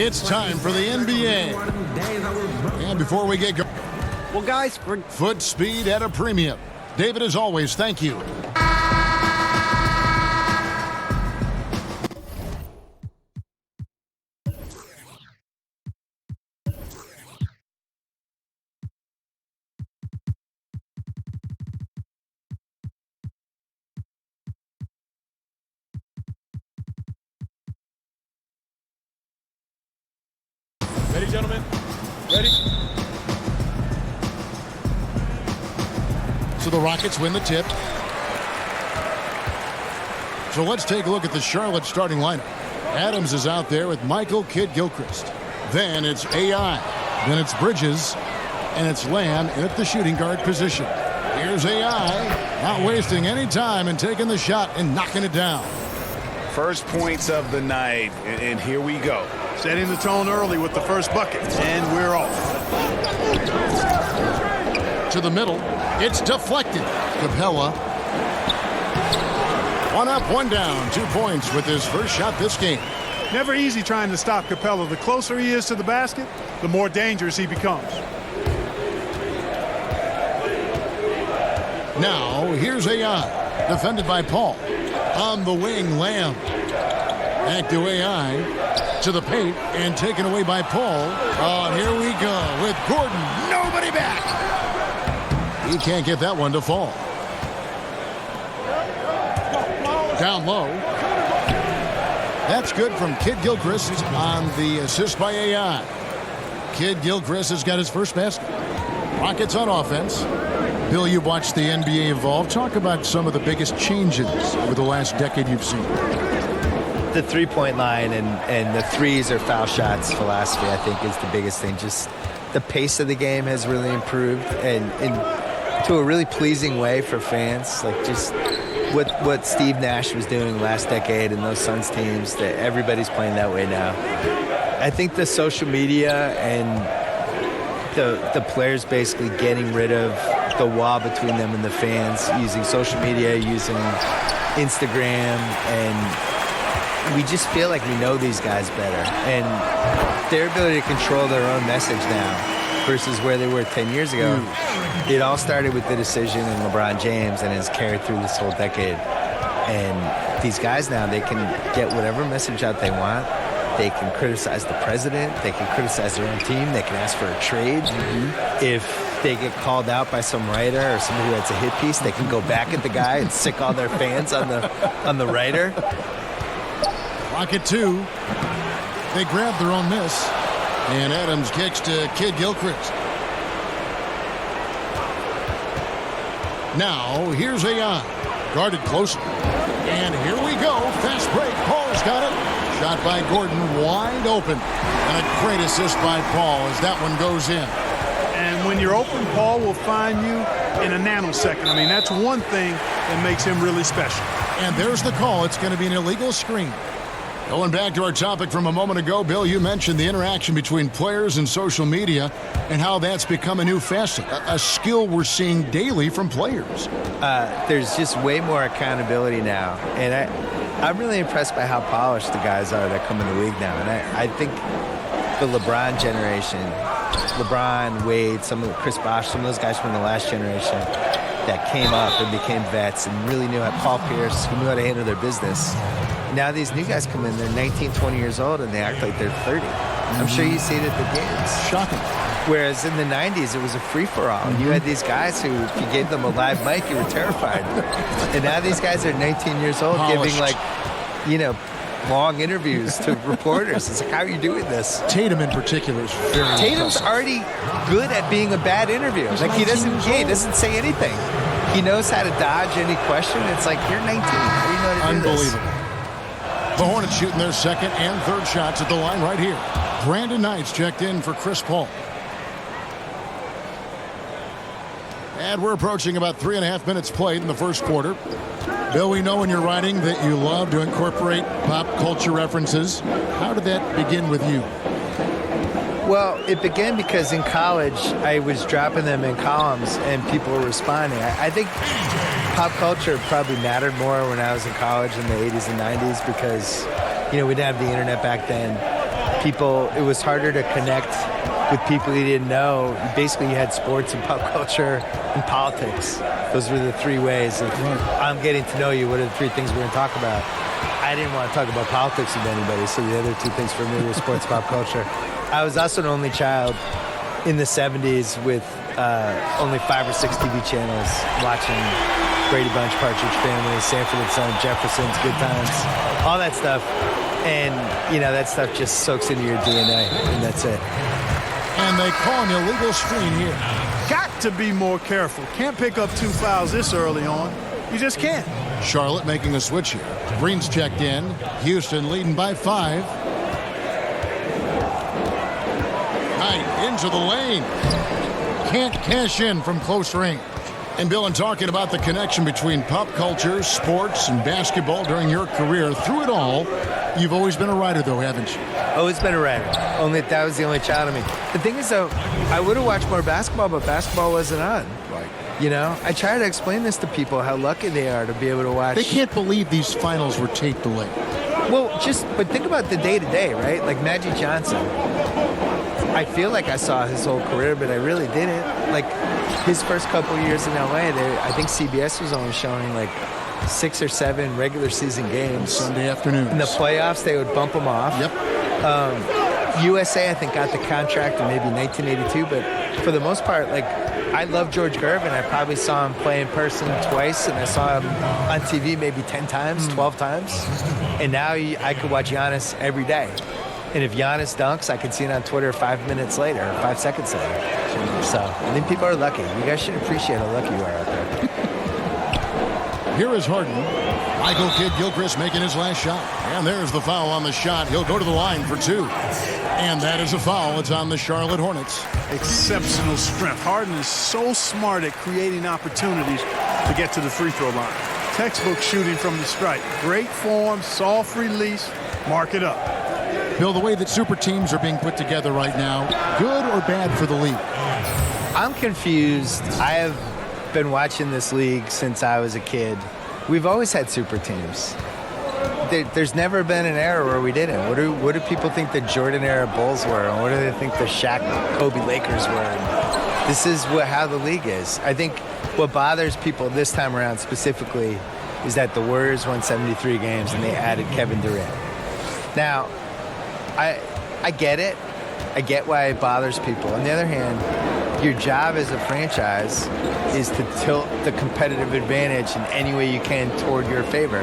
It's time for the NBA. And before we get going, well, guys, we're foot speed at a premium. David, as always, thank you. Ready, gentlemen? Ready? So the Rockets win the tip. So let's take a look at the Charlotte starting lineup. Adams is out there with Michael Kidd-Gilchrist. Then it's AI. Then it's Bridges. And it's Lamb at the shooting guard position. Here's AI. Not wasting any time and taking the shot and knocking it down. First points of the night, and here we go. Setting the tone early with the first bucket, and we're off. To the middle, it's deflected. Capella. One up, one down. 2 points with his first shot this game. Never easy trying to stop Capella. The closer he is to the basket, the more dangerous he becomes. Now, here's AI. Defended by Paul. On the wing, Lamb. Back to AI. To the paint and taken away by Paul. Oh, here we go with Gordon. Nobody back. He can't get that one to fall. Down low. That's good from Kidd-Gilchrist on the assist by AI. Kidd-Gilchrist has got his first basket. Rockets on offense. Bill, you've watched the NBA evolve. Talk about some of the biggest changes over the last decade you've seen. The three-point line and the threes or foul shots philosophy, I think, is the biggest thing. Just the pace of the game has really improved and to a really pleasing way for fans. Like just what Steve Nash was doing last decade in those Suns teams, that everybody's playing that way now. I think the social media and the players basically getting rid of the wall between them and the fans, using social media, using Instagram, and we just feel like we know these guys better. And their ability to control their own message now versus where they were 10 years ago. It all started with the decision in LeBron James and has carried through this whole decade. And these guys now, they can get whatever message out they want. They can criticize the president. They can criticize their own team. They can ask for a trade. If they get called out by some writer or somebody who writes a hit piece, they can go back at the guy and sick all their fans on the writer. Rocket 2. They grab their own miss. And Adams kicks to Kidd-Gilchrist. Now, here's AI. Guarded closer. And here we go. Fast break. Paul's got it. Shot by Gordon. Wide open. And a great assist by Paul as that one goes in. And when you're open, Paul will find you in a nanosecond. I mean, that's one thing that makes him really special. And there's the call. It's going to be an illegal screen. Going back to our topic from a moment ago, Bill, you mentioned the interaction between players and social media and how that's become a new facet, a skill we're seeing daily from players. There's just way more accountability now. And I'm really impressed by how polished the guys are that come in the league now. And I think the LeBron generation, LeBron, Wade, Chris Bosh, some of those guys from the last generation that came up and became vets and really knew how, Paul Pierce, who knew how to handle their business. Now these new guys come in, they're 19, 20 years old, and they act like they're 30. I'm sure you see it at the games. Shocking. Whereas in the 90s, it was a free-for-all. You had these guys who, if you gave them a live mic, you were terrified. And now these guys are 19 years old, Polished. giving, long interviews to reporters. It's like, how are you doing this? Tatum in particular is very Tatum's impressive. already good at being a bad interview. Like, he doesn't say anything. He knows how to dodge any question. It's like, you're 19. How do you know how to do this? Unbelievable. The Hornets shooting their second and third shots at the line right here. Brandon Knight's checked in for Chris Paul. And we're approaching about 3.5 minutes played in the first quarter. Bill, we know in your writing that you love to incorporate pop culture references. How did that begin with you? Well, it began because in college, I was dropping them in columns and people were responding. I think pop culture probably mattered more when I was in college in the 80s and 90s because, we didn't have the internet back then. it was harder to connect with people you didn't know. Basically, you had sports and pop culture and politics. Those were the three ways of I'm getting to know you. What are the three things we're going to talk about? I didn't want to talk about politics with anybody, so the other two things for me were sports, pop culture. I was also an only child in the 70s with only 5 or 6 TV channels watching Brady Bunch, Partridge Family, Sanford and Son, Jefferson's, Good Times, all that stuff. And, that stuff just soaks into your DNA, and that's it. And they call an illegal screen here. Got to be more careful. Can't pick up 2 fouls this early on. You just can't. Charlotte making a switch here. Green's checked in. Houston leading by 5. Knight into the lane. Can't cash in from close range. And Bill, in talking about the connection between pop culture, sports, and basketball during your career, through it all, you've always been a writer, though, haven't you? Always been a writer. Only that was the only child of me. The thing is, though, I would have watched more basketball, but basketball wasn't on. Right. I try to explain this to people, how lucky they are to be able to watch. They can't believe these finals were taped delayed. Well, but think about the day-to-day, right? Like Magic Johnson. I feel like I saw his whole career, but I really didn't. Like, his first couple of years in L.A., I think CBS was only showing, 6 or 7 regular season games. Sunday afternoons. In the playoffs, they would bump them off. Yep. USA, I think, got the contract in maybe 1982, but for the most part, I love George Gervin. I probably saw him play in person twice, and I saw him on TV maybe 10 times, 12 times. And now I could watch Giannis every day. And if Giannis dunks, I can see it on Twitter 5 minutes later, 5 seconds later. So I think people are lucky. You guys should appreciate how lucky you are out there. Here is Harden. Michael Kidd-Gilchrist making his last shot. And there's the foul on the shot. He'll go to the line for 2. And that is a foul. It's on the Charlotte Hornets. Exceptional strength. Harden is so smart at creating opportunities to get to the free throw line. Textbook shooting from the stripe. Great form, soft release. Mark it up. Bill, the way that super teams are being put together right now, good or bad for the league? I'm confused. I have been watching this league since I was a kid. We've always had super teams. There's never been an era where we didn't. What do people think the Jordan era Bulls were? And what do they think the Shaq, Kobe Lakers were? And this is how the league is. I think what bothers people this time around specifically is that the Warriors won 73 games and they added Kevin Durant. Now, I get it. I get why it bothers people. On the other hand, your job as a franchise is to tilt the competitive advantage in any way you can toward your favor.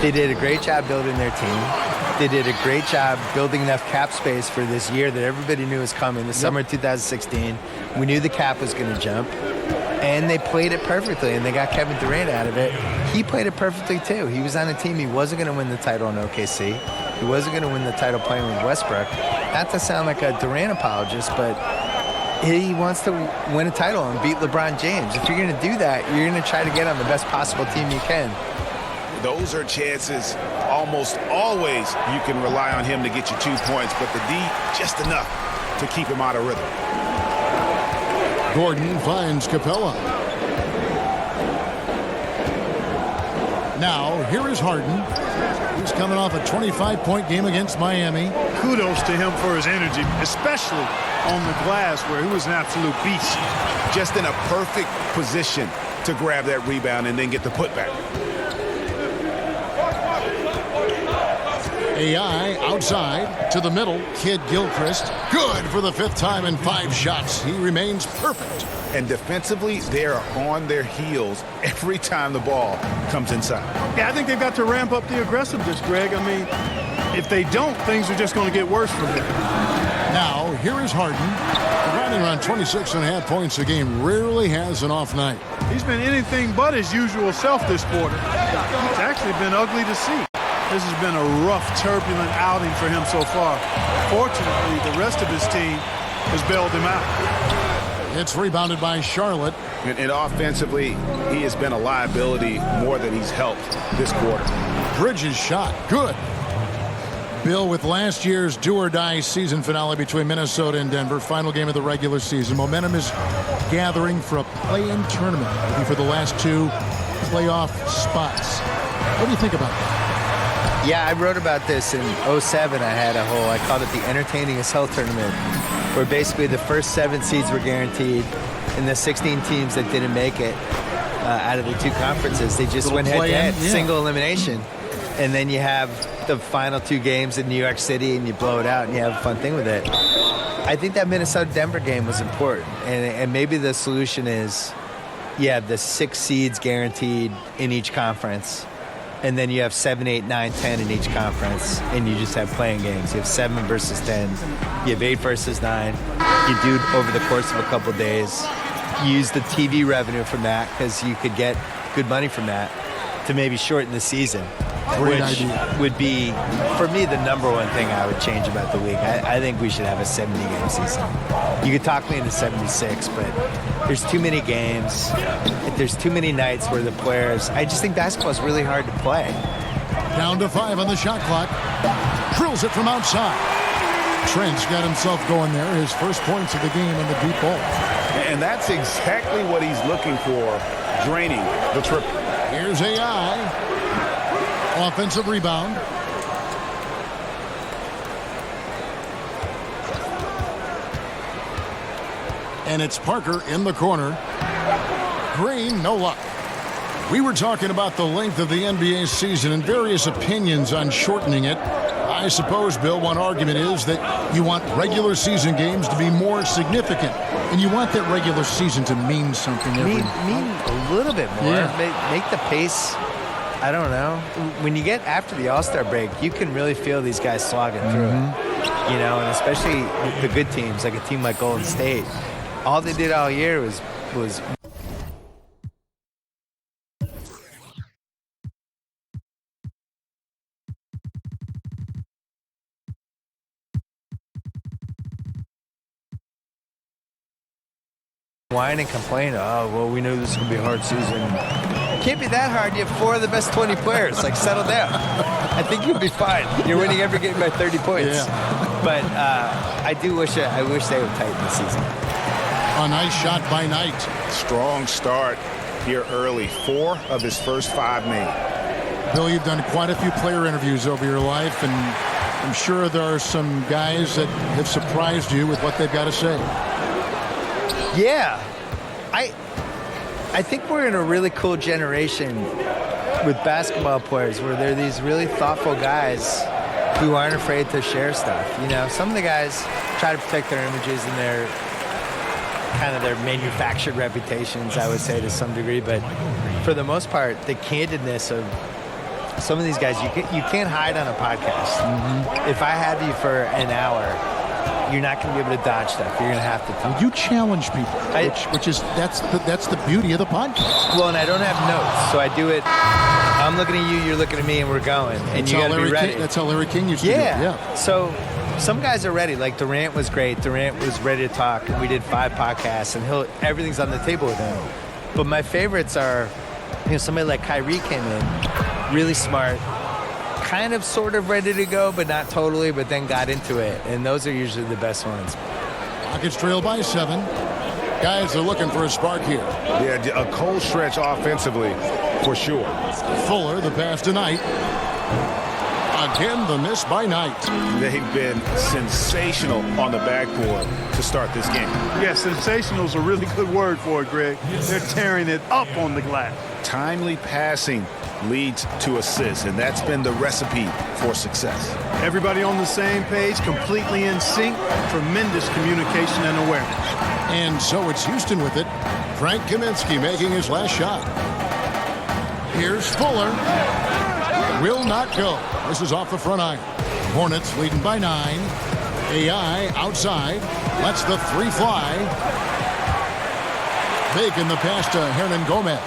They did a great job building their team. They did a great job building enough cap space for this year that everybody knew was coming, the summer of 2016. We knew the cap was going to jump. And they played it perfectly, and they got Kevin Durant out of it. He played it perfectly, too. He was on a team. He wasn't going to win the title in OKC. He wasn't going to win the title playing with Westbrook. Not to sound like a Durant apologist, but he wants to win a title and beat LeBron James. If you're going to do that, you're going to try to get on the best possible team you can. Those are chances almost always you can rely on him to get you 2 points, but the D, just enough to keep him out of rhythm. Gordon finds Capella. Now, here is Harden. He's coming off a 25-point game against Miami. Kudos to him for his energy, especially on the glass where he was an absolute beast. Just in a perfect position to grab that rebound and then get the putback. AI outside to the middle. Kidd-Gilchrist. Good for the 5th time in 5 shots. He remains perfect. And defensively, they are on their heels every time the ball comes inside. Yeah, I think they've got to ramp up the aggressiveness, Greg. I mean, if they don't, things are just going to get worse from here. Now, here is Harden. Running around 26.5 points a game. Rarely has an off night. He's been anything but his usual self this quarter. It's actually been ugly to see. This has been a rough, turbulent outing for him so far. Fortunately, the rest of his team has bailed him out. It's rebounded by Charlotte. And offensively, he has been a liability more than he's helped this quarter. Bridges shot. Good. Bill, with last year's do-or-die season finale between Minnesota and Denver, final game of the regular season, momentum is gathering for a play-in tournament, maybe for the last 2 playoff spots. What do you think about that? Yeah, I wrote about this in '07. I called it the Entertaining as Hell tournament, where basically the first 7 seeds were guaranteed, and the 16 teams that didn't make it out of the 2 conferences, they just went head-to-head, single elimination. And then you have the final 2 games in New York City, and you blow it out, and you have a fun thing with it. I think that Minnesota-Denver game was important, and maybe the solution is you have the 6 seeds guaranteed in each conference, and then you have 7, 8, 9, 10 in each conference, and you just have playing games. You have 7 versus 10. You have 8 versus 9. You do it over the course of a couple days. Use the TV revenue from that, because you could get good money from that, to maybe shorten the season. Great which idea. would be, for me, the number one thing I would change about the league. I think we should have a 70-game season. You could talk me into 76, but there's too many games. There's too many nights where the players... I just think basketball is really hard to play. Down to 5 on the shot clock. Drills it from outside. Trent's got himself going there. His first points of the game in the deep ball. And that's exactly what he's looking for, draining the triple. Here's AI. Offensive rebound. And it's Parker in the corner. Green, no luck. We were talking about the length of the NBA season and various opinions on shortening it. I suppose, Bill, one argument is that you want regular season games to be more significant. And you want that regular season to mean something. Mean a little bit more. Yeah. Make the pace... I don't know. When you get after the All-Star break, you can really feel these guys slogging through it. You know, and especially the good teams, like a team like Golden State. All they did all year was whine and complain. Oh, well, we knew this was going to be a hard season. It can't be that hard. You have 4 of the best 20 players. Like, settle down. I think you'll be fine. You're winning every game by 30 points. Yeah. But I wish they would tighten the season. A nice shot by Knight. Strong start here early. 4 of his first 5 made. Bill, you've done quite a few player interviews over your life, and I'm sure there are some guys that have surprised you with what they've got to say. Yeah. I think we're in a really cool generation with basketball players where they're these really thoughtful guys who aren't afraid to share stuff. You know, some of the guys try to protect their images and their kind of their manufactured reputations, I would say, to some degree. But for the most part, the candidness of some of these guys, you can't hide on a podcast. Mm-hmm. If I have you for an hour, you're not going to be able to dodge stuff. You're going to have to talk. You challenge people, that's the beauty of the podcast. Well, and I don't have notes, so I do it. I'm looking at you, you're looking at me, and we're going. And you got to be ready. That's how Larry King used to do it. Yeah. So some guys are ready. Like Durant was great. Durant was ready to talk, and we did 5 podcasts, and everything's on the table with him. But my favorites are, somebody like Kyrie came in, really smart, kind of sort of ready to go, but not totally, but then got into it. And those are usually the best ones. Rockets trail by 7. Guys are looking for a spark here. Yeah, a cold stretch offensively, for sure. Fuller, the pass to Knight. Again, the miss by Knight. They've been sensational on the backboard to start this game. Yeah, sensational is a really good word for it, Greg. They're tearing it up on the glass. Timely passing leads to assists, and that's been the recipe for success. Everybody on the same page, completely in sync, tremendous communication and awareness. And so it's Houston with it. Frank Kaminsky making his last shot. Here's Fuller. Will not go. This is off the front iron. Hornets leading by 9. AI outside. Lets the 3 fly. Making the pass to Hernan Gomez.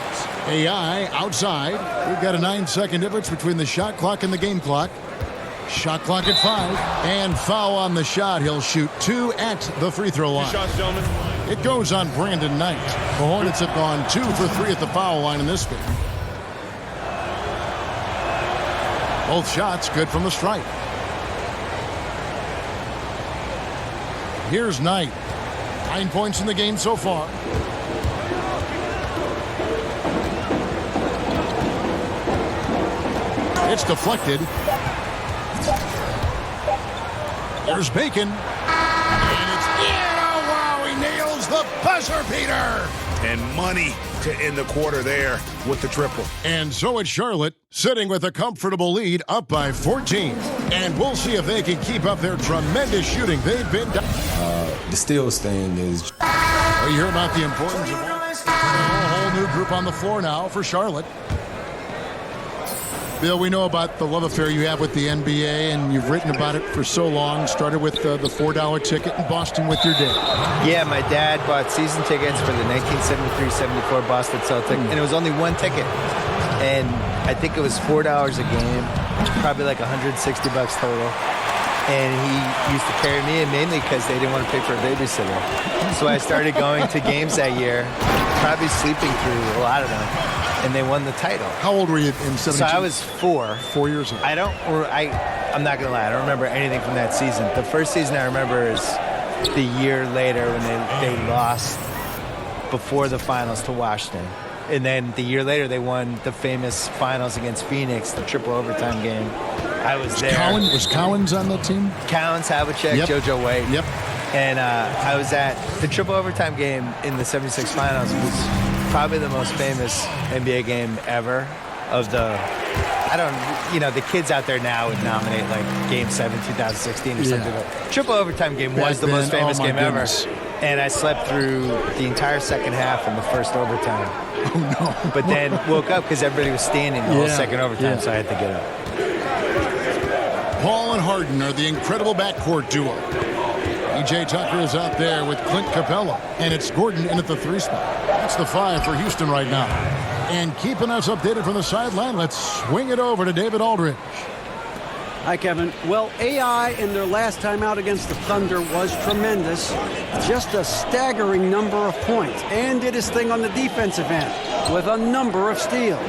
AI outside. We've got a 9-second difference between the shot clock and the game clock. Shot clock at 5. And foul on the shot. He'll shoot 2 at the free throw line. Shots, gentlemen. It goes on Brandon Knight. The Hornets have gone 2 for 3 at the foul line in this game. Both shots good from the stripe. Here's Knight. 9 points in the game so far. It's deflected. There's Bacon. And it's in. Oh, wow, he nails the buzzer beater. And money to end the quarter there with the triple. And so it's Charlotte, sitting with a comfortable lead, up by 14. And we'll see if they can keep up their tremendous shooting. They've been down. The steals thing is... You hear about the importance of a whole new group on the floor now for Charlotte. Bill, we know about the love affair you have with the NBA, and you've written about it for so long. Started with the $4 ticket in Boston with your dad. Yeah, my dad bought season tickets for the 1973-74 Boston Celtics, and it was only one ticket. And I think it was $4 a game, probably like $160 total. And he used to carry me in mainly because they didn't want to pay for a babysitter. So I started going to games that year, probably sleeping through a lot of them. And they won the title. How old were you in 72? So I was 4. 4 years old. I'm not going to lie. I don't remember anything from that season. The first season I remember is the year later when they lost before the finals to Washington. And then the year later they won the famous finals against Phoenix, the triple overtime game. I was there. Was Collins on that team? Collins, Havlicek, Yep. JoJo White. Yep. And I was at the triple overtime game in the 76 finals. It was probably the most famous NBA game ever. The kids out there now would nominate like Game 7, 2016 or something. But triple overtime game was the most famous game ever. And I slept through the entire second half and the first overtime. Oh, no. But then woke up because everybody was standing the whole second overtime, so I had to get up. Paul and Harden are the incredible backcourt duo. E.J. Tucker is out there with Clint Capella, and it's Gordon in at the 3 spot. That's the 5 for Houston right now. And keeping us updated from the sideline, let's swing it over to David Aldridge. Hi, Kevin. Well, AI in their last time out against the Thunder was tremendous. Just a staggering number of points, and did his thing on the defensive end with a number of steals.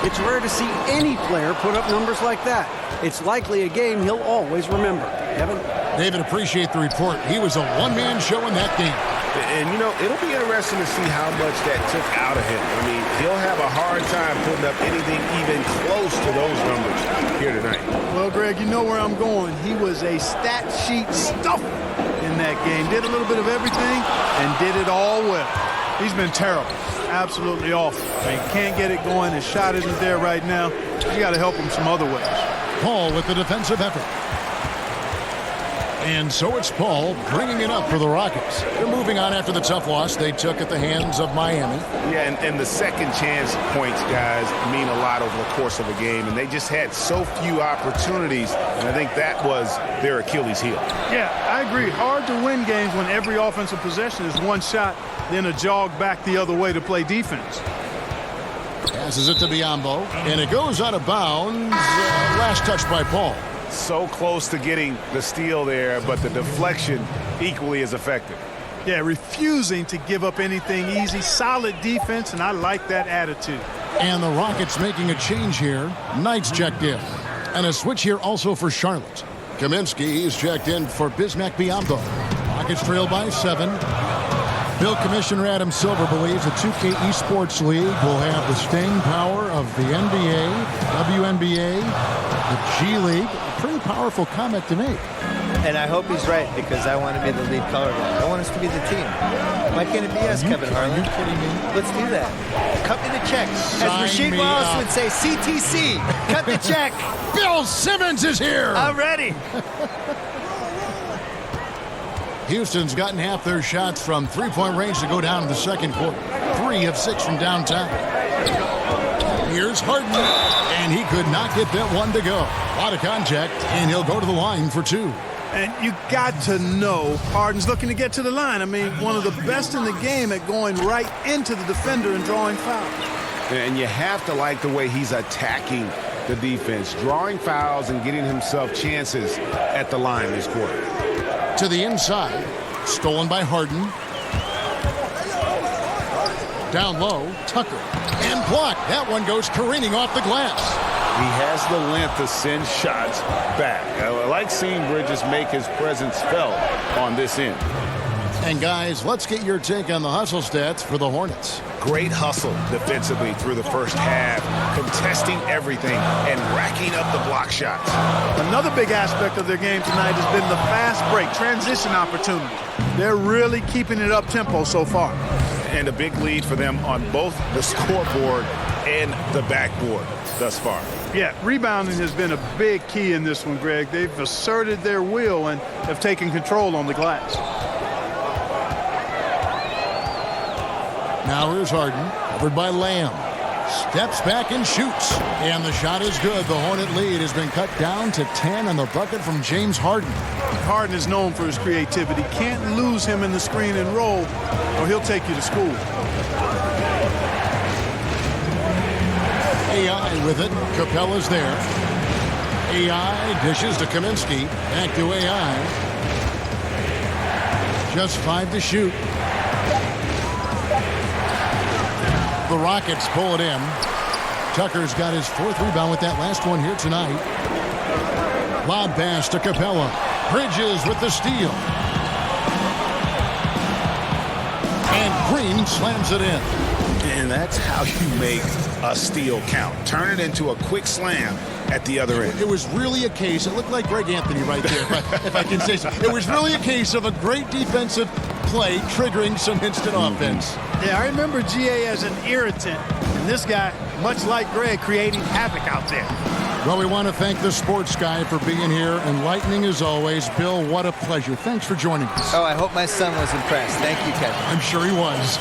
It's rare to see any player put up numbers like that. It's likely a game he'll always remember. Kevin? David, appreciate the report. He was a one-man show in that game. And, it'll be interesting to see how much that took out of him. I mean, he'll have a hard time putting up anything even close to those numbers here tonight. Well, Greg, you know where I'm going. He was a stat sheet stuffer in that game. Did a little bit of everything and did it all well. He's been terrible. Absolutely awful. I mean, can't get it going. His shot isn't there right now. You got to help him some other ways. Paul with the defensive effort. And so it's Paul bringing it up for the Rockets. They're moving on after the tough loss they took at the hands of Miami. Yeah, and the second chance points, guys, mean a lot over the course of a game. And they just had so few opportunities. And I think that was their Achilles heel. Yeah, I agree. Hard to win games when every offensive possession is one shot, then a jog back the other way to play defense. Passes it to Biyombo. And it goes out of bounds. Last touch by Paul. So close to getting the steal there, but the deflection equally as effective. Yeah, refusing to give up anything easy. Solid defense, and I like that attitude. And the Rockets making a change here. Knight's checked in. And a switch here also for Charlotte. Kaminsky is checked in for Bismack Biyombo. Rockets trail by 7. Bill Commissioner Adam Silver believes the 2K Esports League will have the staying power of the NBA, WNBA, the G League. A pretty powerful comment to make. And I hope he's right, because I want to be the lead color guy. I want us to be the team. Why can't it be us, Kevin Harlan? Are you kidding me? Let's do that. Cut me the check. Sign As Rasheed me Wallace up. would say, CTC. Cut the check. Bill Simmons is here. I'm ready. Houston's gotten half their shots from three-point range to go down in the second quarter. 3 of 6 from downtown. Here's Harden, and he could not get that one to go. A lot of contact, and he'll go to the line for 2. And you got to know Harden's looking to get to the line. I mean, one of the best in the game at going right into the defender and drawing fouls. And you have to like the way he's attacking the defense, drawing fouls and getting himself chances at the line this quarter. To the inside, stolen by Harden. Down low, Tucker, and blocked. That one goes careening off the glass. He has the length to send shots back. I like seeing Bridges make his presence felt on this end. And guys, let's get your take on the hustle stats for the Hornets. Great hustle defensively through the first half, contesting everything and racking up the block shots. Another big aspect of their game tonight has been the fast break, transition opportunity. They're really keeping it up tempo so far. And a big lead for them on both the scoreboard and the backboard thus far. Yeah, rebounding has been a big key in this one, Greg. They've asserted their will and have taken control on the glass. Now here's Harden, covered by Lamb. Steps back and shoots. And the shot is good. The Hornet lead has been cut down to 10 on the bucket from James Harden. Harden is known for his creativity. Can't lose him in the screen and roll, or he'll take you to school. AI with it. Capella's there. AI dishes to Kaminsky. Back to AI. Just 5 to shoot. The Rockets pull it in. Tucker's got his 4th rebound with that last one here tonight. Lob pass to Capella. Bridges with the steal. And Green slams it in. And that's how you make a steal count. Turn it into a quick slam at the other end. It was really a case, it looked like Greg Anthony right there, if I can say so. It was really a case of a great defensive play triggering some instant offense. Yeah, I remember GA as an irritant, and this guy, much like Greg, creating havoc out there. Well, we want to thank the sports guy for being here. Enlightening as always. Bill, what a pleasure. Thanks for joining us. Oh, I hope my son was impressed. Thank you, Kevin. I'm sure he was.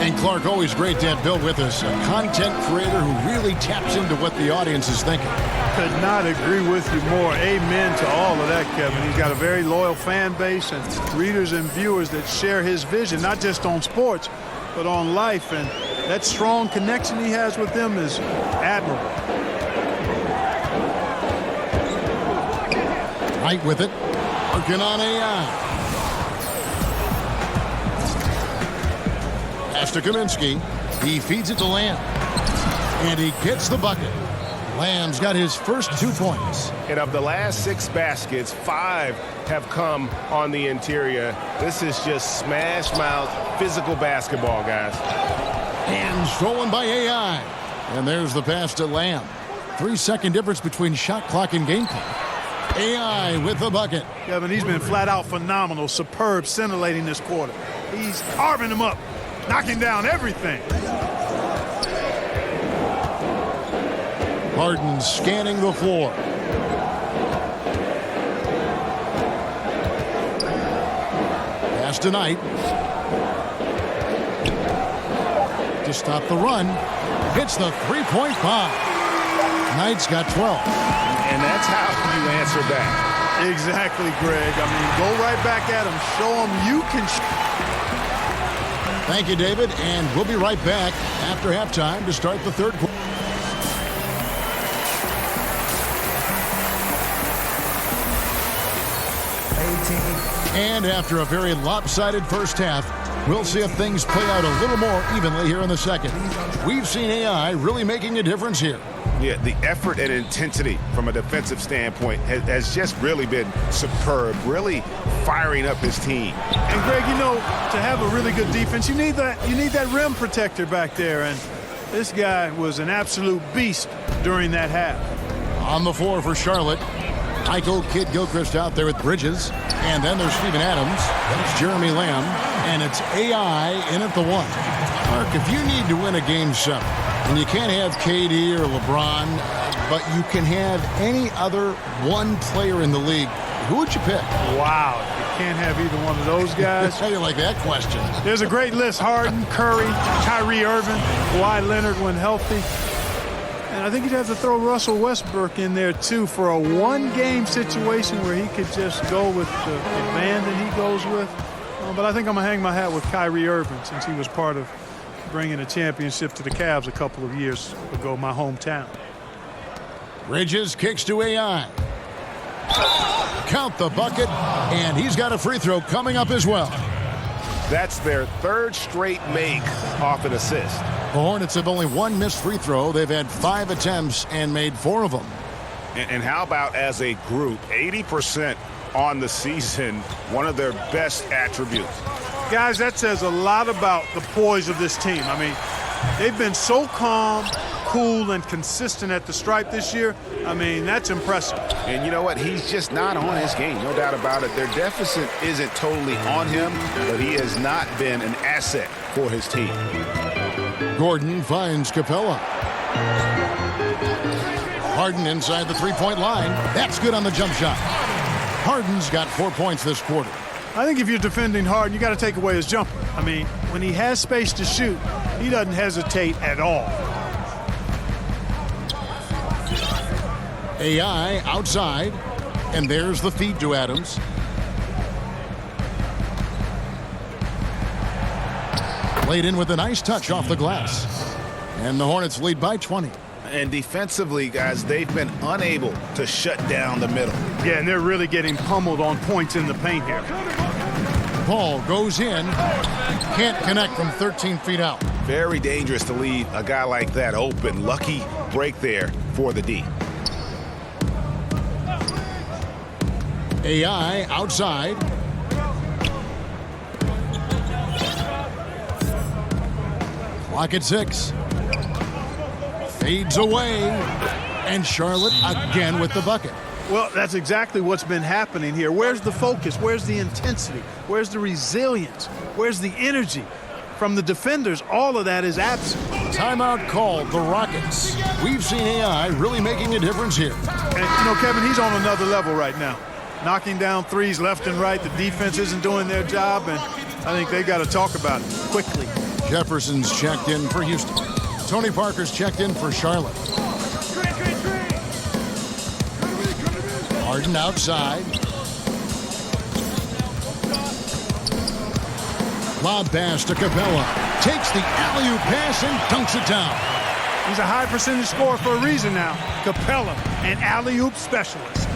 And Clark, always great to have Bill with us, a content creator who really taps into what the audience is thinking. Could not agree with you more. Amen to all of that, Kevin. He's got a very loyal fan base and readers and viewers that share his vision, not just on sports, but on life. And that strong connection he has with them is admirable. Right with it. Working on AI. Pass to Kaminsky. He feeds it to Lamb. And he gets the bucket. Lamb's got his first 2 points. And of the last 6 baskets, 5 have come on the interior. This is just smash mouth physical basketball, guys. And stolen by AI. And there's the pass to Lamb. 3-second difference between shot clock and game clock. AI with the bucket. Kevin, he's been flat out phenomenal, superb, scintillating this quarter. He's carving them up, knocking down everything. Harden scanning the floor. Pass to Knight. To stop the run. Hits the three-point bomb. Knight's got 12. And that's how you answer back. Exactly, Greg. I mean, go right back at him. Show him you can. Thank you, David. And we'll be right back after halftime to start the third quarter. And after a very lopsided first half, we'll see if things play out a little more evenly here in the second. We've seen AI really making a difference here. Yeah, the effort and intensity from a defensive standpoint has just really been superb, really firing up his team. And Greg, you know, to have a really good defense, you need that rim protector back there, and this guy was an absolute beast during that half. On the floor for Charlotte, Michael Kidd-Gilchrist out there with Bridges, and then there's Steven Adams, then it's Jeremy Lamb, and it's AI in at the 1. Mark, if you need to win a game 7, and you can't have KD or LeBron, but you can have any other one player in the league, who would you pick? Wow, you can't have either one of those guys. How do you like that question? There's a great list: Harden, Curry, Kyrie Irving, Kawhi Leonard when healthy. And I think you'd have to throw Russell Westbrook in there, too, for a one-game situation where he could just go with the band that he goes with. But I think I'm going to hang my hat with Kyrie Irving since he was part of bringing a championship to the Cavs a couple of years ago, my hometown. Bridges kicks to AI. Count the bucket, and he's got a free throw coming up as well. That's their 3rd straight make off an assist. The Hornets have only 1 missed free throw. They've had 5 attempts and made 4 of them. And how about as a group, 80% on the season, one of their best attributes. Guys, that says a lot about the poise of this team. I mean, they've been so calm, cool, and consistent at the stripe this year. I mean, that's impressive. And you know what? He's just not on his game, no doubt about it. Their deficit isn't totally on him, but he has not been an asset for his team. Gordon finds Capella. Harden inside the three-point line. That's good on the jump shot. Harden's got 4 points this quarter. I think if you're defending Harden, you got to take away his jumper. I mean, when he has space to shoot, he doesn't hesitate at all. AI outside, and there's the feed to Adams. Played in with a nice touch off the glass. And the Hornets lead by 20. And defensively, guys, they've been unable to shut down the middle. Yeah, and they're really getting pummeled on points in the paint here. Ball goes in. Can't connect from 13 feet out. Very dangerous to leave a guy like that open. Lucky break there for the D. AI outside. Clock at 6. Fades away. And Charlotte again with the bucket. Well, that's exactly what's been happening here. Where's the focus? Where's the intensity? Where's the resilience? Where's the energy? From the defenders, all of that is absent. Timeout called the Rockets. We've seen AI really making a difference here. And, you know, Kevin, he's on another level right now. Knocking down threes left and right. The defense isn't doing their job, and I think they got to talk about it quickly. Jefferson's checked in for Houston. Tony Parker's checked in for Charlotte. Harden outside. Lob pass to Capella. Takes the alley-oop pass and dunks it down. He's a high percentage scorer for a reason now. Capella, an alley-oop specialist.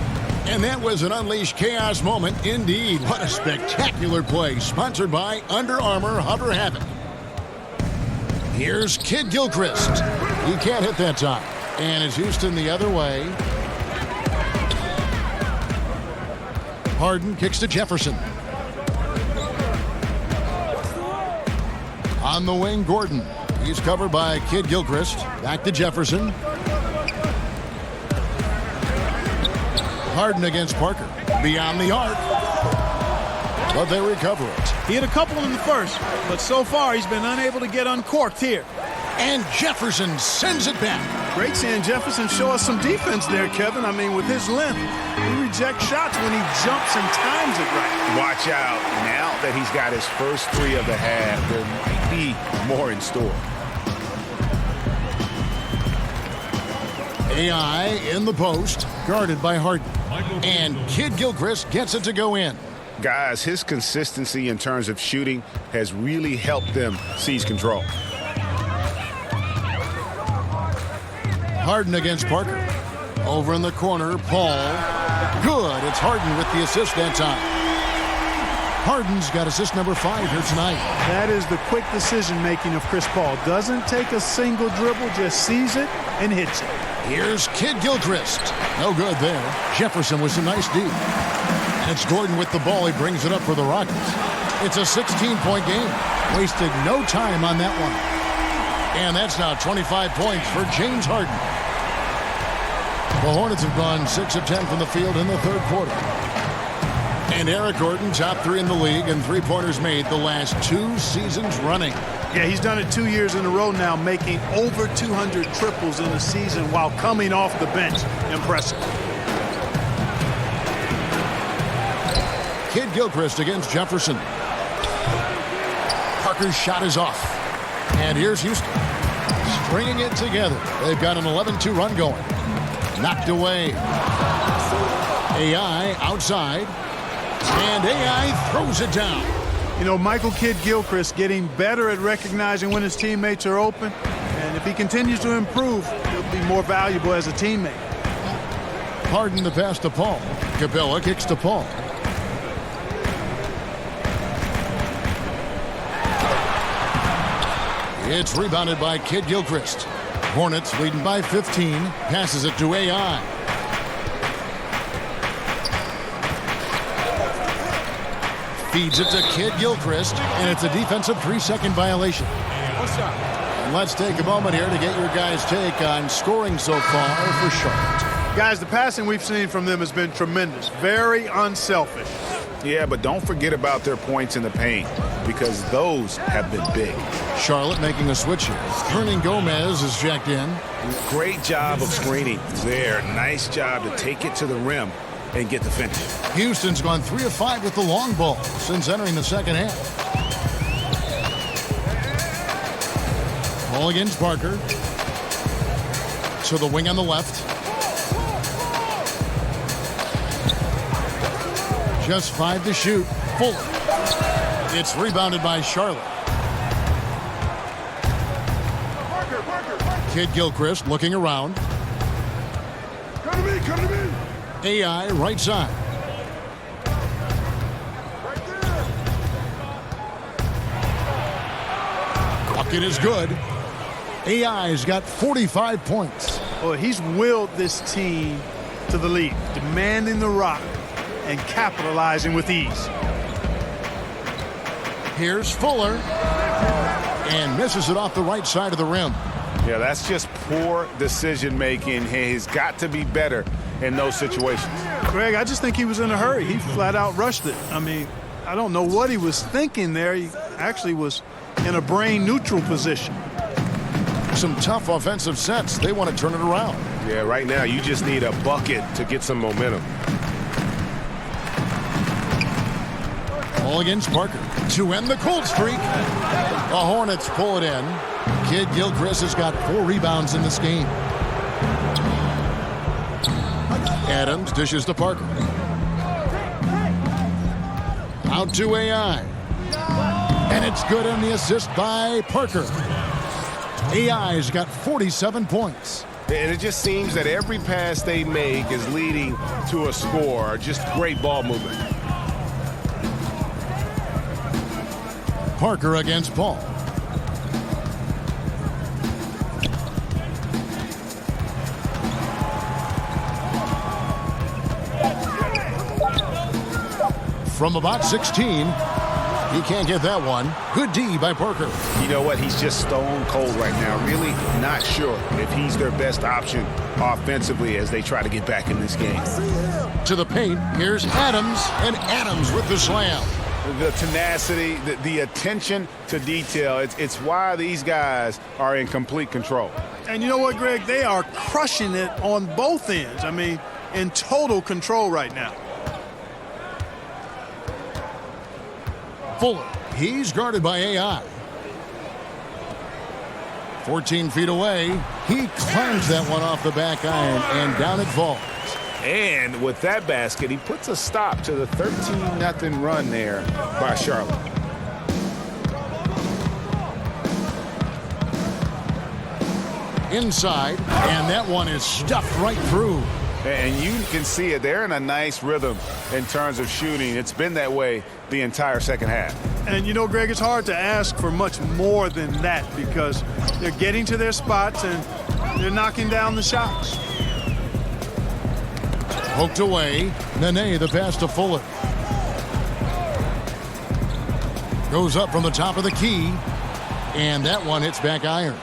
And that was an unleashed chaos moment indeed. What a spectacular play. Sponsored by Under Armour Hover Havoc. Here's Kid Gilchrist. He can't hit that time. And it's Houston the other way. Harden kicks to Jefferson. On the wing, Gordon. He's covered by Kid Gilchrist. Back to Jefferson. Harden against Parker. Beyond the arc. But they recover it. He had a couple in the first, but so far he's been unable to get uncorked here. And Jefferson sends it back. Great seeing Jefferson show us some defense there, Kevin. I mean, with his length, he rejects shots when he jumps and times it right. Watch out. Now that he's got his first three of the half, there might be more in store. AI in the post, guarded by Harden. And Kid Gilchrist gets it to go in. Guys, his consistency in terms of shooting has really helped them seize control. Harden against Parker. Over in the corner, Paul. Good. It's Harden with the assist that time. Harden's got assist number 5 here tonight. That is the quick decision-making of Chris Paul. Doesn't take a single dribble, just sees it and hits it. Here's Kid Gilchrist. No good there. Jefferson with some nice D. And it's Gordon with the ball. He brings it up for the Rockets. It's a 16-point game. Wasted no time on that one. And that's now 25 points for James Harden. The Hornets have gone 6 of 10 from the field in the third quarter. And Eric Gordon, top 3 in the league, and three-pointers made the last 2 seasons running. Yeah, he's done it 2 years in a row now, making over 200 triples in a season while coming off the bench. Impressive. Kid Gilchrist against Jefferson. Parker's shot is off. And here's Houston. Stringing it together. They've got an 11-2 run going. Knocked away. AI outside. And AI throws it down. You know, Michael Kidd Gilchrist getting better at recognizing when his teammates are open. And if he continues to improve, he'll be more valuable as a teammate. Harden the pass to Paul. Capella kicks to Paul. It's rebounded by Kid Gilchrist. Hornets leading by 15. Passes it to AI. Feeds it to Kid Gilchrist, and it's a defensive 3-second violation. And let's take a moment here to get your guys' take on scoring so far for Charlotte. Guys, the passing we've seen from them has been tremendous. Very unselfish. Yeah, but don't forget about their points in the paint, because those have been big. Charlotte making a switch here. Hernan Gomez is checked in. Great job of screening there. Nice job to take it to the rim and get the finish. Houston's gone 3 of 5 with the long ball since entering the second half. Ball against Parker. To the wing on the left. Just 5 to shoot. Fuller. It's rebounded by Charlotte. Kid Gilchrist looking around. Come to me, come to me. AI right side. Right there. Bucket is good. AI's got 45 points. Well, he's willed this team to the lead, demanding the rock and capitalizing with ease. Here's Fuller. And misses it off the right side of the rim. Yeah, that's just poor decision making. He's got to be better in those situations. Greg, I just think he was in a hurry. He flat out rushed it. I mean, I don't know what he was thinking there. He actually was in a brain neutral position. Some tough offensive sets. They want to turn it around. Yeah, right now you just need a bucket to get some momentum. Ball against Parker to end the cold streak. The Hornets pull it in. Kid Gilchrist has got 4 rebounds in this game. Adams dishes to Parker. Out to AI. And it's good on the assist by Parker. AI's got 47 points. And it just seems that every pass they make is leading to a score. Just great ball movement. Parker against Paul. From about 16, he can't get that one. Good D by Parker. You know what? He's just stone cold right now. Really not sure if he's their best option offensively as they try to get back in this game. To the paint, here's Adams, and Adams with the slam. The tenacity, the attention to detail, it's why these guys are in complete control. And you know what, Greg? They are crushing it on both ends. I mean, in total control right now. Fuller, he's guarded by AI. 14 feet away, he climbs that one off the back iron, and down it falls. And with that basket, he puts a stop to the 13-0 run there by Charlotte. Inside, and that one is stuffed right through. And you can see it. They're in a nice rhythm in terms of shooting. It's been that way the entire second half. And, you know, Greg, it's hard to ask for much more than that because they're getting to their spots and they're knocking down the shots. Poked away. Nene, the pass to Fuller. Goes up from the top of the key. And that one hits back iron.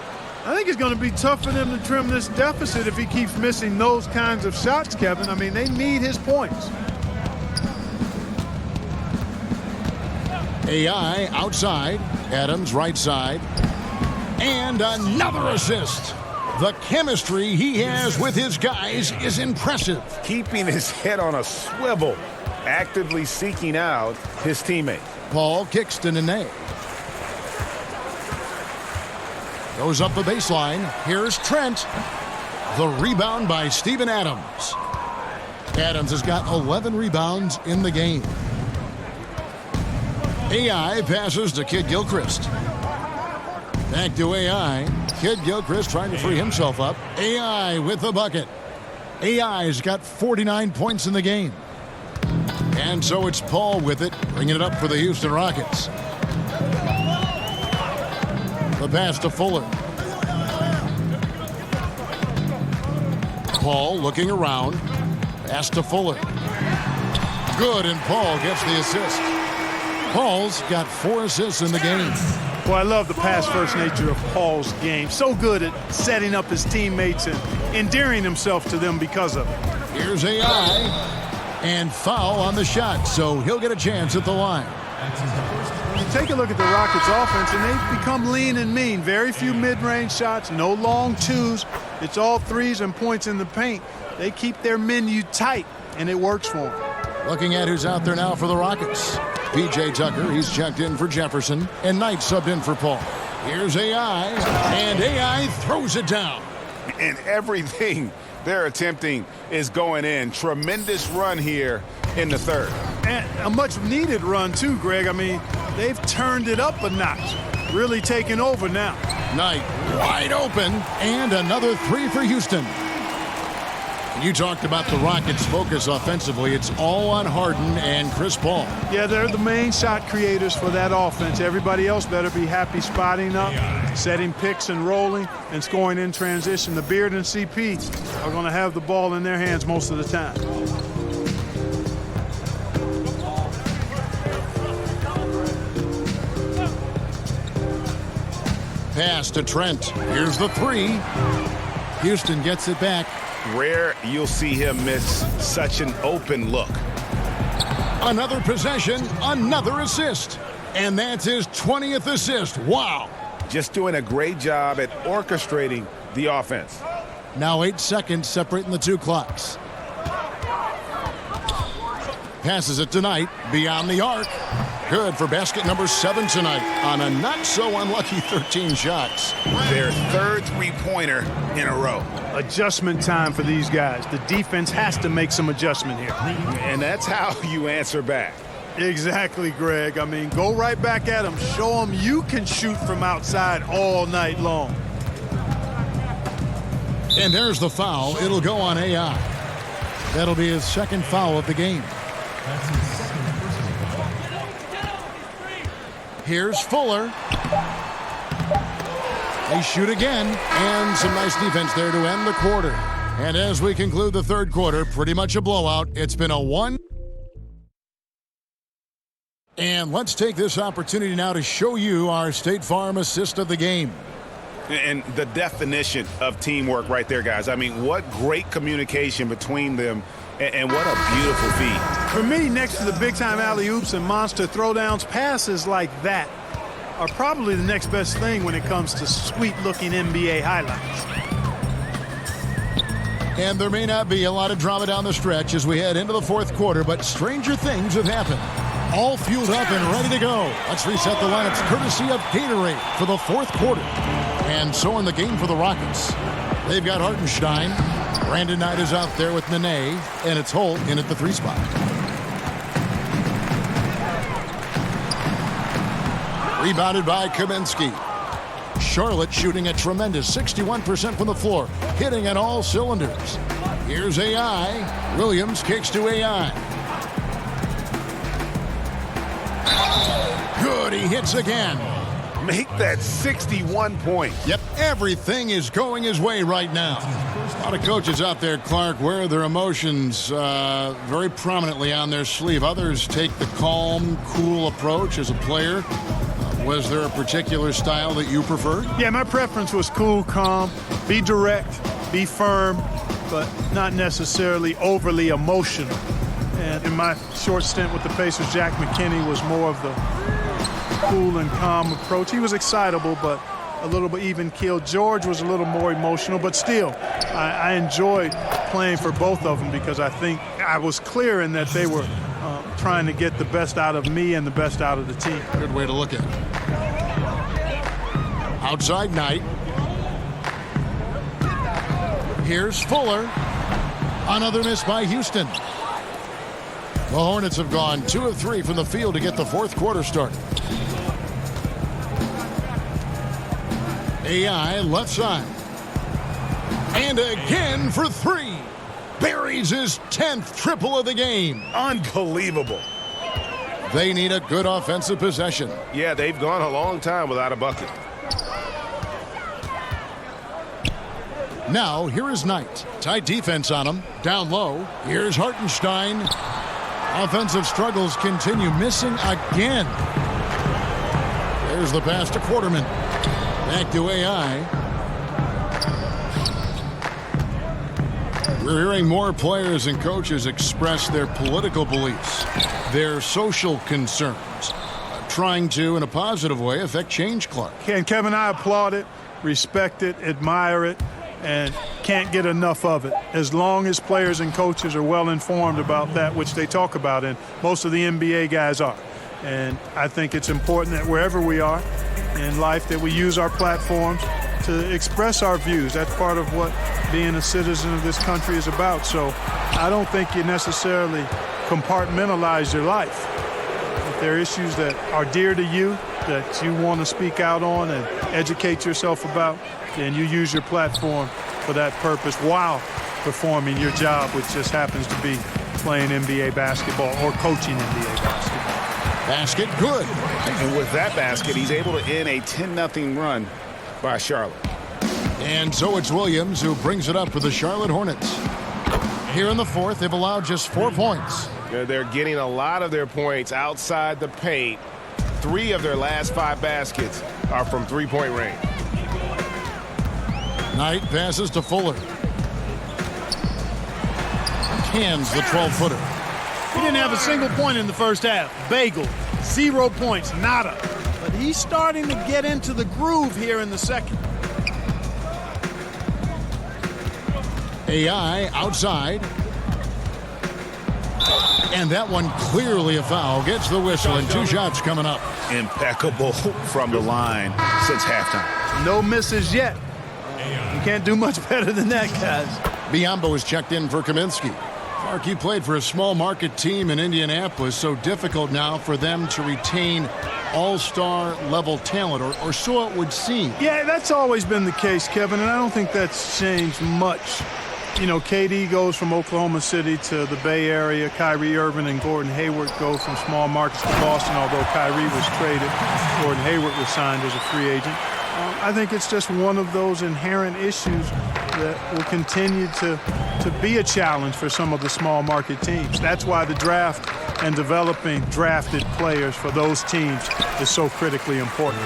I think it's going to be tough for them to trim this deficit if he keeps missing those kinds of shots, Kevin. I mean, they need his points. AI outside. Adams right side. And another assist. The chemistry he has with his guys is impressive. Keeping his head on a swivel, actively seeking out his teammate. Paul kicks to Nene. Goes up the baseline. Here's Trent. The rebound by Steven Adams. Adams has got 11 rebounds in the game. AI passes to Kid Gilchrist. Back to AI. Kid Gilchrist trying to free himself up. AI with the bucket. AI's got 49 points in the game. And so it's Paul with it, bringing it up for the Houston Rockets. The pass to Fuller. Paul looking around. Pass to Fuller. Good, and Paul gets the assist. Paul's got 4 assists in the game. Well, I love the pass-first nature of Paul's game. So good at setting up his teammates and endearing himself to them because of it. Here's AI. And foul on the shot, so he'll get a chance at the line. Take a look at the Rockets' offense, and they've become lean and mean. Very few mid-range shots, no long twos. It's all threes and points in the paint. They keep their menu tight, and it works for them. Looking at who's out there now for the Rockets. P.J. Tucker, he's checked in for Jefferson, and Knight subbed in for Paul. Here's AI, and AI throws it down. And everything they're attempting is going in. Tremendous run here in the third. And a much-needed run, too, Greg. I mean, they've turned it up a notch. Really taking over now. Knight wide open, and another 3 for Houston. You talked about the Rockets' focus offensively. It's all on Harden and Chris Paul. Yeah, they're the main shot creators for that offense. Everybody else better be happy spotting up, setting picks and rolling, and scoring in transition. The Beard and CP are going to have the ball in their hands most of the time. Pass to Trent. Here's the 3. Houston gets it back. Rare you'll see him miss such an open look. Another possession, another assist. And that's his 20th assist. Wow. Just doing a great job at orchestrating the offense. Now 8 seconds separating the 2 clocks. Passes it tonight beyond the arc. Good for basket number 7 tonight on a not-so-unlucky 13 shots. Their third three-pointer in a row. Adjustment time for these guys. The defense has to make some adjustment here. And that's how you answer back. Exactly, Greg. I mean, go right back at them. Show them you can shoot from outside all night long. And there's the foul. It'll go on AI. That'll be his 2nd foul of the game. Here's Fuller. They shoot again, and some nice defense there to end the quarter. And as we conclude the 3rd quarter, pretty much a blowout. It's been a 1. And let's take this opportunity now to show you our State Farm assist of the game. And the definition of teamwork right there, guys. I mean, what great communication between them, and what a beautiful feed. For me, next to the big-time alley-oops and monster throwdowns, passes like that are probably the next best thing when it comes to sweet-looking NBA highlights. And there may not be a lot of drama down the stretch as we head into the 4th quarter, but stranger things have happened. All fueled up and ready to go. Let's reset the lineups courtesy of Gatorade for the 4th quarter. And so in the game for the Rockets, they've got Hartenstein. Brandon Knight is out there with Nene, and it's Holt in at the 3 spot. Rebounded by Kaminsky. Charlotte shooting a tremendous 61% from the floor, hitting on all cylinders. Here's AI. Williams kicks to AI. Good, he hits again. Make that 61 points. Yep, everything is going his way right now. A lot of coaches out there, Clark, wear their emotions very prominently on their sleeve. Others take the calm, cool approach as a player. Was there a particular style that you preferred? Yeah, my preference was cool, calm, be direct, be firm, but not necessarily overly emotional. And in my short stint with the Pacers, Jack McKinney was more of the cool and calm approach. He was excitable, but a little bit even-keeled. George was a little more emotional, but still, I enjoyed playing for both of them because I think I was clear in that they were trying to get the best out of me and the best out of the team. Good way to look at it. Outside Knight. Here's Fuller. Another miss by Houston. The Hornets have gone 2 of 3 from the field to get the 4th quarter started. AI left side. And again for 3. Buries his 10th triple of the game. Unbelievable. They need a good offensive possession. Yeah, they've gone a long time without a bucket. Now, here is Knight. Tight defense on him. Down low. Here's Hartenstein. Offensive struggles continue, missing again. There's the pass to Quarterman. Back to AI. We're hearing more players and coaches express their political beliefs, their social concerns, trying to, in a positive way, affect change, Clark. And Kevin, I applaud it, respect it, admire it, and can't get enough of it. As long as players and coaches are well informed about that, which they talk about, and most of the NBA guys are. And I think it's important that wherever we are in life that we use our platforms to express our views. That's part of what being a citizen of this country is about. So I don't think you necessarily compartmentalize your life. If there are issues that are dear to you, that you want to speak out on and educate yourself about, then you use your platform for that purpose while performing your job, which just happens to be playing NBA basketball or coaching NBA basketball. Basket good. And with that basket, he's able to end a 10-0 run by Charlotte. And so it's Williams who brings it up for the Charlotte Hornets. Here in the fourth, they've allowed just 4 points. They're getting a lot of their points outside the paint. 3 of their last 5 baskets are from three-point range. Knight passes to Fuller. Cans the 12-footer. He didn't have a single point in the first half. Bagel, 0 points, nada. But he's starting to get into the groove here in the second. AI outside. And that one clearly a foul. Gets the whistle and 2 shots coming up. Impeccable from the line since halftime. No misses yet. You can't do much better than that, guys. Biombo is checked in for Kaminsky. Clark, you played for a small market team in Indianapolis, so difficult now for them to retain all-star level talent, or so it would seem. Yeah, that's always been the case, Kevin, and I don't think that's changed much. You know, KD goes from Oklahoma City to the Bay Area. Kyrie Irving and Gordon Hayward go from small markets to Boston, although Kyrie was traded. Gordon Hayward was signed as a free agent. I think it's just one of those inherent issues that will continue to be a challenge for some of the small market teams. That's why the draft and developing drafted players for those teams is so critically important.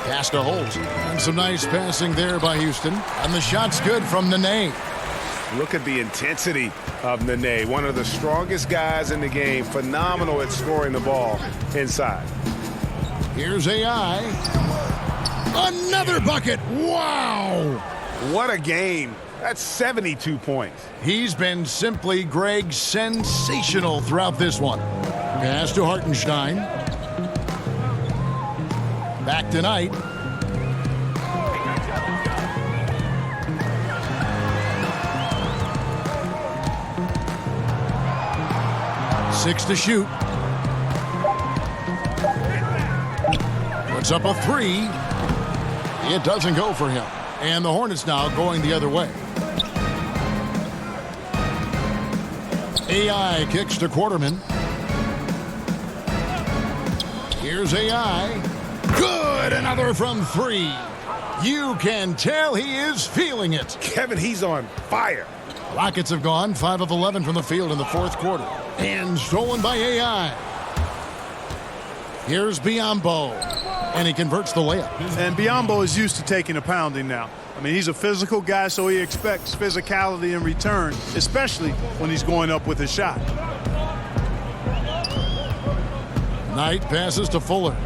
Pass to Holt. And some nice passing there by Houston. And the shot's good from Nene. Look at the intensity of Nene, one of the strongest guys in the game, phenomenal at scoring the ball inside. Here's AI. Another bucket. Wow. What a game. That's 72 points. He's been simply, Greg, sensational throughout this one. Pass to Hartenstein. Back to Knight. Six to shoot. Puts up a 3. It doesn't go for him. And the Hornets now going the other way. AI kicks to Quarterman. Here's AI. Good! Another from 3. You can tell he is feeling it. Kevin, he's on fire. Rockets have gone 5 of 11 from the field in the fourth quarter. And stolen by AI. Here's Biombo. And he converts the layup. And Biombo is used to taking a pounding now. I mean, he's a physical guy, so he expects physicality in return, especially when he's going up with a shot. Knight passes to Fuller.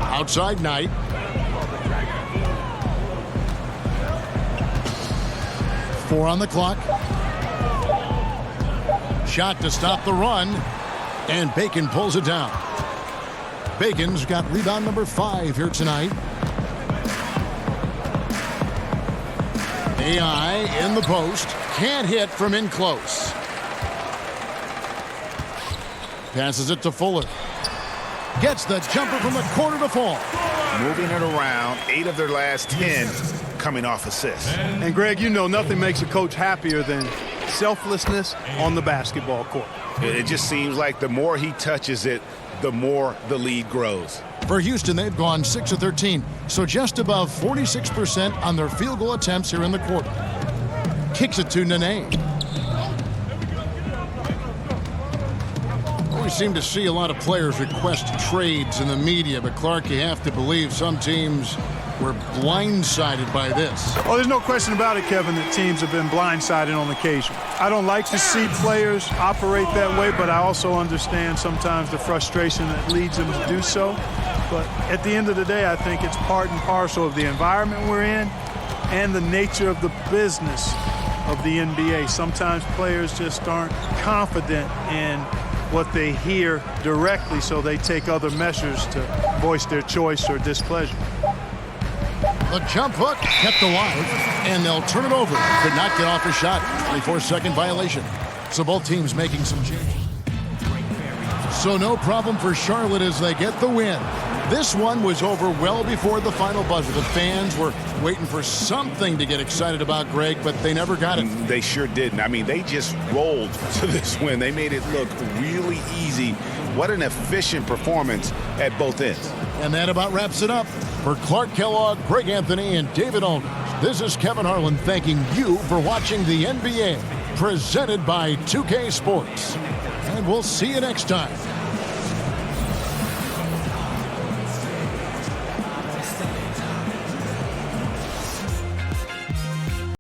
Outside Knight. Four on the clock. Shot to stop the run. And Bacon pulls it down. Bacon's got rebound number 5 here tonight. AI in the post. Can't hit from in close. Passes it to Fuller. Gets the jumper from the corner to fall. Moving it around, 8 of their last 10 coming off assists. And Greg, you know nothing makes a coach happier than selflessness on the basketball court. It just seems like the more he touches it, the more the lead grows. For Houston, they've gone 6 of 13, so just above 46% on their field goal attempts here in the quarter. Kicks it to Nene. We seem to see a lot of players request trades in the media, but Clark, you have to believe some teams were blindsided by this. Oh, there's no question about it, Kevin, that teams have been blindsided on occasion. I don't like to see players operate that way, but I also understand sometimes the frustration that leads them to do so. But at the end of the day, I think it's part and parcel of the environment we're in and the nature of the business of the NBA. Sometimes players just aren't confident in what they hear directly, so they take other measures to voice their choice or displeasure. The jump hook kept alive, and they'll turn it over. Could not get off a shot. 24-second violation. So both teams making some changes. So no problem for Charlotte as they get the win. This one was over well before the final buzzer. The fans were waiting for something to get excited about, Greg, but they never got it. They sure didn't. I mean, they just rolled to this win. They made it look really easy. What an efficient performance at both ends. And that about wraps it up. For Clark Kellogg, Greg Anthony, and David Aldridge, this is Kevin Harlan thanking you for watching the NBA, presented by 2K Sports. And we'll see you next time.